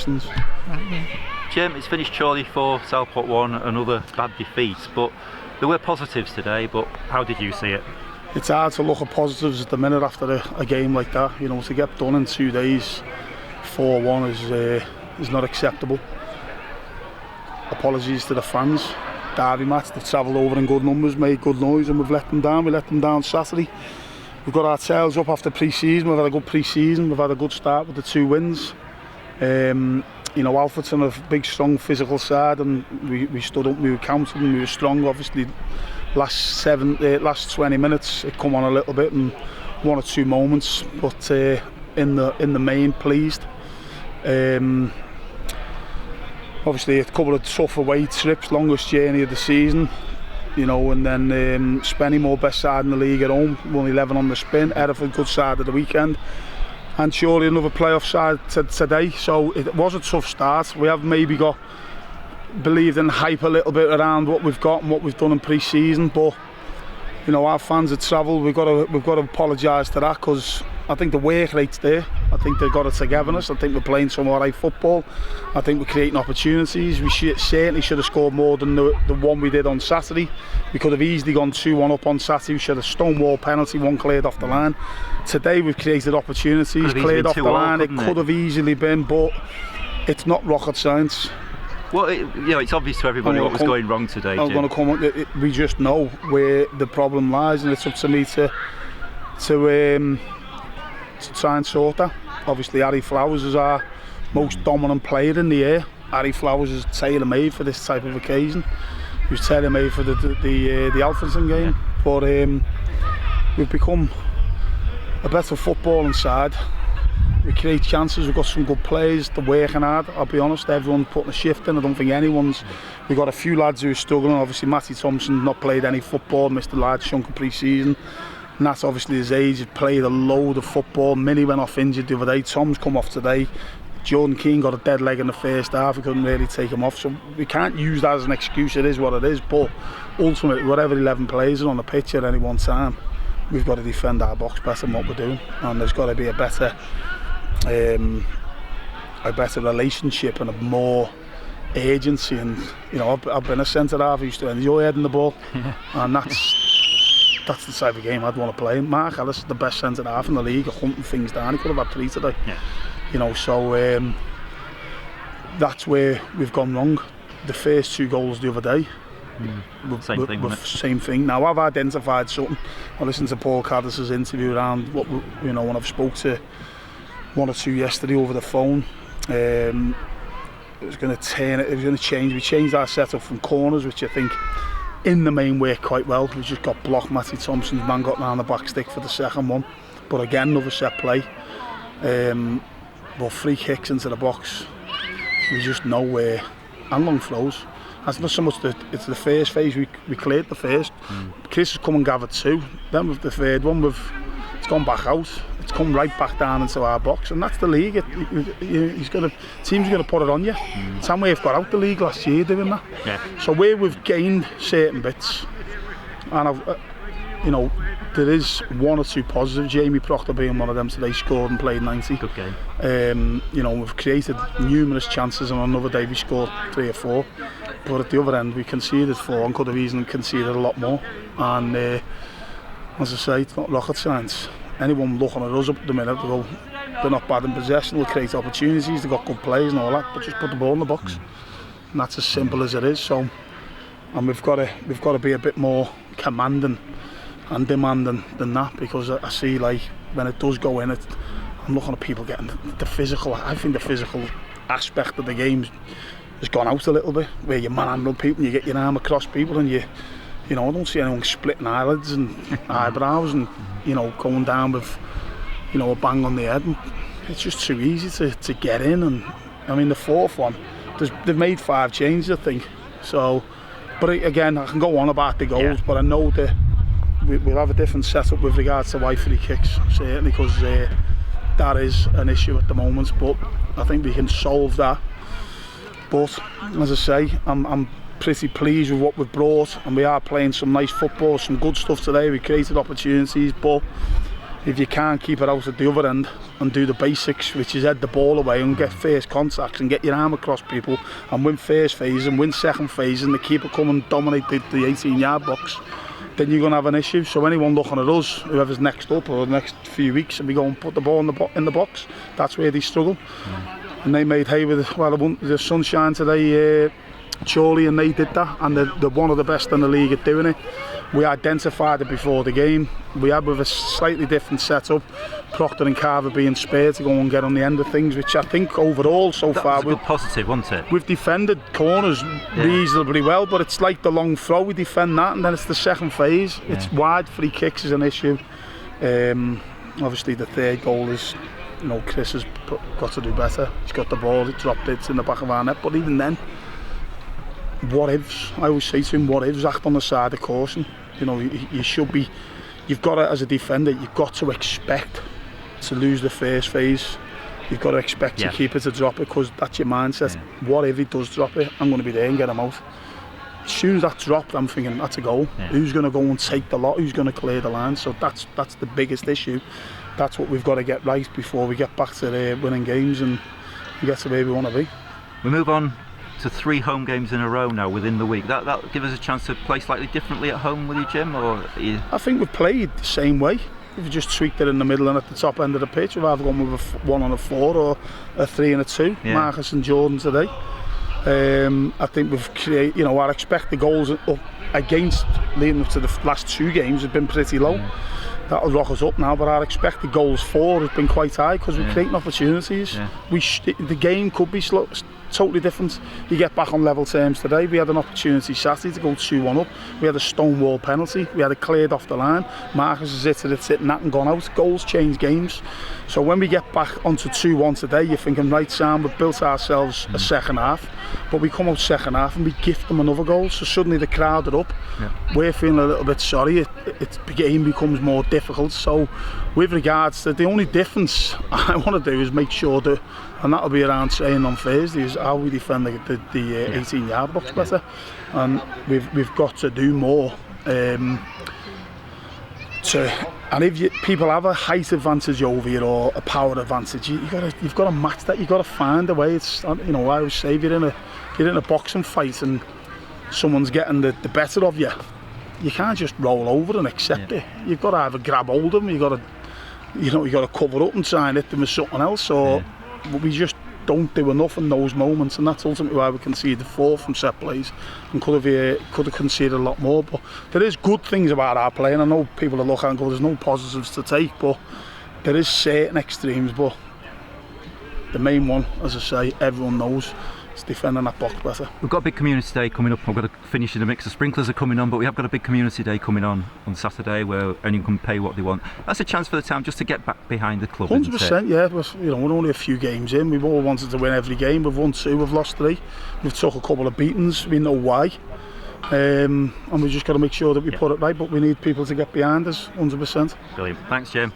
questions. Right, yeah. Jim, it's finished Chorley 4, Southport 1, another bad defeat, but there were positives today, but how did you see it? It's hard to look at positives at the minute after a game like that. You know, to get done in 2 days, 4-1 is not acceptable. Apologies to the fans. Derby match, they've travelled over in good numbers, made good noise, and we've let them down. We let them down Saturday. We've got our tails up after pre-season. We've had a good pre-season. We've had a good start with the 2 wins. You know, Alfred's a big, strong physical side, and we stood up, we were counted, and we were strong. Obviously, last 20 minutes, it come on a little bit, and 1 or 2 moments, but in the main, pleased. Obviously, a couple of tough away trips, longest journey of the season. You know, and then Spennymoor, best side in the league at home, won 11 on the spin. Hereford, good side of the weekend. And surely another playoff side today, so it was a tough start. We have maybe believed in hype a little bit around what we've got and what we've done in pre-season, but you know, our fans have travelled. We've got to apologise to that, because I think the work rate's there. I think they've got a togetherness. I think we're playing some alright football. I think we're creating opportunities. We certainly should have scored more than the one we did on Saturday. We could have easily gone 2-1 up on Saturday. We should have stonewall penalty, 1 cleared off the line. Today we've created opportunities, cleared off the line. It could have easily been, but it's not rocket science. Well, you know, it's obvious to everybody what was going wrong today, Jim. I'm going to come on. We just know where the problem lies, and it's up to me to try and sort that. Obviously, Harry Flowers is our most dominant player in the air. Harry Flowers is tailor-made for this type of occasion. He was tailor-made for the Alfredson game, but we've become a better footballing side. We create chances, we've got some good players, they're working hard, I'll be honest, everyone's putting a shift in. I don't think anyone's, we've got a few lads who are struggling. Obviously Matty Thompson's not played any football, missed a large chunk of pre-season, and that's obviously his age. He's played a load of football. Minnie went off injured the other day, Tom's come off today. Jordan Keane got a dead leg in the first half, we couldn't really take him off, so we can't use that as an excuse. It is what it is, but ultimately whatever 11 players are on the pitch at any one time, we've got to defend our box better than what we're doing, and there's got to be a better relationship and a more agency. And you know, I've been a centre half, I used to enjoy heading the ball, and that's the type of game I'd want to play. Mark Ellis is the best centre half in the league, hunting things down. He could have had 3 today. You know, so that's where we've gone wrong. The first 2 goals the other day, same thing. Now I've identified something. I listened to Paul Caddis's interview around what you know, when I've spoke to 1 or 2 yesterday over the phone. It was going to turn it. It was going to change. We changed our setup from corners, which I think in the main worked quite well. We just got blocked. Matty Thompson's man got round the back stick for the second one, but again another set play. But free kicks into the box, we just know where, and long throws. That's not so much it's the first phase. We cleared the first. Chris has come and gathered 2. Then with the third one, it's gone back out. It's come right back down into our box, and that's the league. Teams are going to put it on you. Tamworth got out the league last year doing that. So where we've gained certain bits, and you know, there is 1 or 2 positives. Jamie Proctor being one of them today, scored and played 90. Good game. You know, we've created numerous chances, and on another day we scored 3 or 4. But at the other end, we conceded 4 and could have easily conceded a lot more. And as I say, it's not rocket science. Anyone looking at us up at the minute, they're not bad in possession, they'll create opportunities, they've got good players and all that, but just put the ball in the box. And that's as simple as it is. So, and we've got to be a bit more commanding and demanding than that, because I see, like, when it does go in, I'm looking at people getting the physical. I think the physical aspect of the game has gone out a little bit, where you manhandle people and you get your arm across people, and you know, I don't see anyone splitting eyelids and eyebrows and, you know, going down with, you know, a bang on the head. And it's just too easy to get in. And I mean, the 4th one, they've made 5 changes, I think. So, but again, I can go on about the goals, but I know that we'll have a different setup with regards to wide free kicks, certainly, because that is an issue at the moment. But I think we can solve that. But as I say, I'm pretty pleased with what we've brought, and we are playing some nice football, some good stuff today. We created opportunities, but if you can't keep it out at the other end and do the basics, which is head the ball away and get first contacts and get your arm across people and win first phase and win second phase and the keeper come and dominate the 18-yard box, then you're going to have an issue. So anyone looking at us, whoever's next up or the next few weeks, and we go and put the ball in the box, that's where they struggle. And they made hay with the sunshine today, Chorley, and they did that, and they're one of the best in the league at doing it. We identified it before the game. We had with a slightly different setup, Proctor and Carver being spared to go and get on the end of things, which I think overall so that far was a good positive, wasn't it? We've defended corners reasonably well, but it's like the long throw, we defend that, and then it's the second phase. It's wide free kicks is an issue. Obviously the third goal is, Chris has got to do better. He's got the ball, he dropped it, it's in the back of our net, but even then, what ifs? I always say to him, what ifs? Act on the side of caution. You should be, you've got to, as a defender, you've got to expect to lose the first phase. You've got to expect your keeper to drop it, because that's your mindset. What if he does drop it? I'm going to be there and get him out. As soon as that's dropped, I'm thinking that's a goal. Who's going to go and take the lot? Who's going to clear the line? So that's the biggest issue. That's what we've got to get right before we get back to winning games and get to where we want to be. We move on to 3 home games in a row now within the week. That'll give us a chance to play slightly differently at home with you, Jim? I think we've played the same way. We've just tweaked it in the middle and at the top end of the pitch. We've either gone with a 1 on a 4 or a 3 and a 2. Marcus and Jordan today. I think we've created, our expected goals up against leading up to the last 2 games have been pretty low. That'll rock us up now, but our expected goals for has been quite high because we're creating opportunities. The game could be totally different. You get back on level terms today. We had an opportunity Saturday to go 2-1 up. We had a stonewall penalty. We had it cleared off the line. Marcus has hit it, hitting that and gone out. Goals change games. So when we get back onto 2-1 today, you're thinking, right, Sam, we've built ourselves a second half, but we come out second half and we gift them another goal. So suddenly the crowd are up. We're feeling a little bit sorry. The game becomes more difficult. So with regards to the only difference I want to do is make sure that, and that'll be around training on Thursday, is how we defend the 18-yard box better. And we've got to do more. And if people have a height advantage over you or a power advantage, you've got to match that. You've got to find a way. It's, I always say, if you're in a boxing fight and someone's getting the better of you, you can't just roll over and accept it. You've got to either grab hold of them, you've got to cover up and try and hit them with something else, or we just don't do enough in those moments, and that's ultimately why we conceded 4 from set plays and could have conceded a lot more. But there is good things about our play, and I know people are looking and go, there's no positives to take, but there is certain extremes. But the main one, as I say, everyone knows, is defending that box better. We've got a big community day coming up. I've got to finish in the mix. The sprinklers are coming on, but we have got a big community day coming on Saturday where anyone can pay what they want. That's a chance for the town just to get back behind the club. 100%, yeah. We're only a few games in. We've all wanted to win every game. We've won 2, we've lost 3. We've took a couple of beatings. We know why. And we just got to make sure that we put it right. But we need people to get behind us, 100%. Brilliant. Thanks, Jim.